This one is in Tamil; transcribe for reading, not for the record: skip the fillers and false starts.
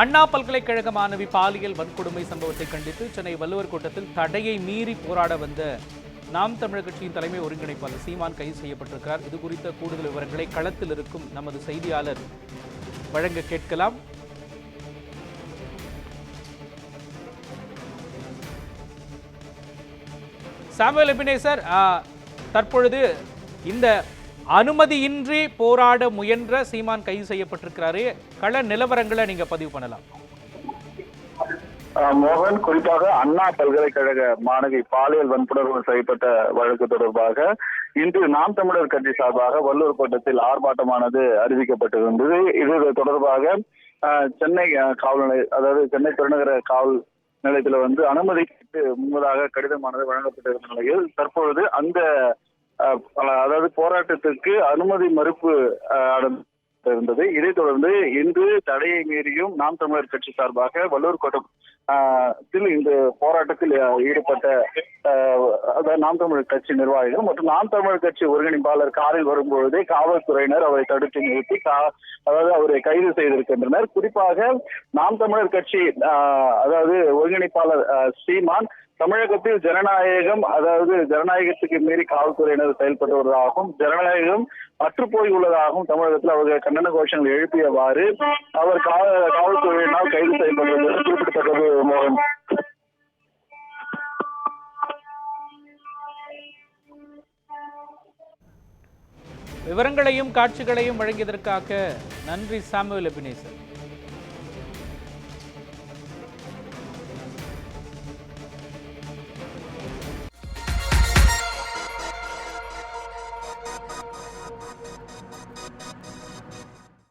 அண்ணா பல்கலைக்கழக மாணவி பாலியல் வன்கொடுமை சம்பவத்தை கண்டித்து சென்னை வள்ளுவர் கோட்டத்தில் தடையை மீறி போராட வந்த நாம் தமிழர் கட்சியின் தலைமை ஒருங்கிணைப்பாளர் சீமான் கைது செய்யப்பட்டிருக்கிறார். இது குறித்த கூடுதல் விவரங்களை களத்தில் இருக்கும் நமது செய்தியாளர் வழங்க கேட்கலாம். சாமுவேல் எபினேசர், தற்பொழுது இந்த அனுமதியின்றி போராட முயன்ற சீமான் கைது செய்யப்பட்டிருக்கிறாரு. கள நிலவரங்களை நீங்க பதிவு பண்ணலாம். மோகன், குறிப்பாக அண்ணா பல்கலைக்கழக மாணவி பாலியல் வன்புணர்வு செய்யப்பட்ட வழக்கு தொடர்பாக இன்று நாம் தமிழர் கட்சி சார்பாக வள்ளுவர் கோட்டத்தில் ஆர்ப்பாட்டமானது அறிவிக்கப்பட்டிருந்தது. இது தொடர்பாக சென்னை காவல் நிலைய, அதாவது சென்னை பெருநகர காவல் நிலையத்தில் அனுமதிக்கு முன்பதாக கடிதமானது வழங்கப்பட்டிருந்த நிலையில் தற்பொழுது அந்த அதாவது போராட்டத்திற்கு அனுமதி மறுப்பு இருந்தது. இதைத் தொடர்ந்து இன்று தடையை மீறியும் நாம் தமிழர் கட்சி சார்பாக வள்ளுவர் கோட்டத்தில் இந்த போராட்டத்தில் ஈடுபட்ட நாம் தமிழர் கட்சி நிர்வாகிகள் மற்றும் நாம் தமிழர் கட்சி ஒருங்கிணைப்பாளர் காரில் வரும்பொழுதே காவல்துறையினர் அவரை தடுத்து நிறுத்தி அதாவது அவரை கைது செய்திருக்கின்றனர். குறிப்பாக நாம் தமிழர் கட்சி அதாவது ஒருங்கிணைப்பாளர் சீமான் தமிழகத்தில் ஜனநாயகம், அதாவது ஜனநாயகத்துக்கு மீறி காவல்துறையினர் செயல்பட்டு வருவதாகவும் ஜனநாயகம் அற்றுப்போய் உள்ளதாகவும் தமிழகத்தில் அவர்கள் கண்டன கோஷங்கள் எழுப்பியவாறு அவர் காவல்துறையினால் கைது செய்யப்பட்டது குறிப்பிடத்தக்கது. மோகன், விவரங்களையும் காட்சிகளையும் வழங்கியதற்காக நன்றி சாமுவேல் எபினேசர்.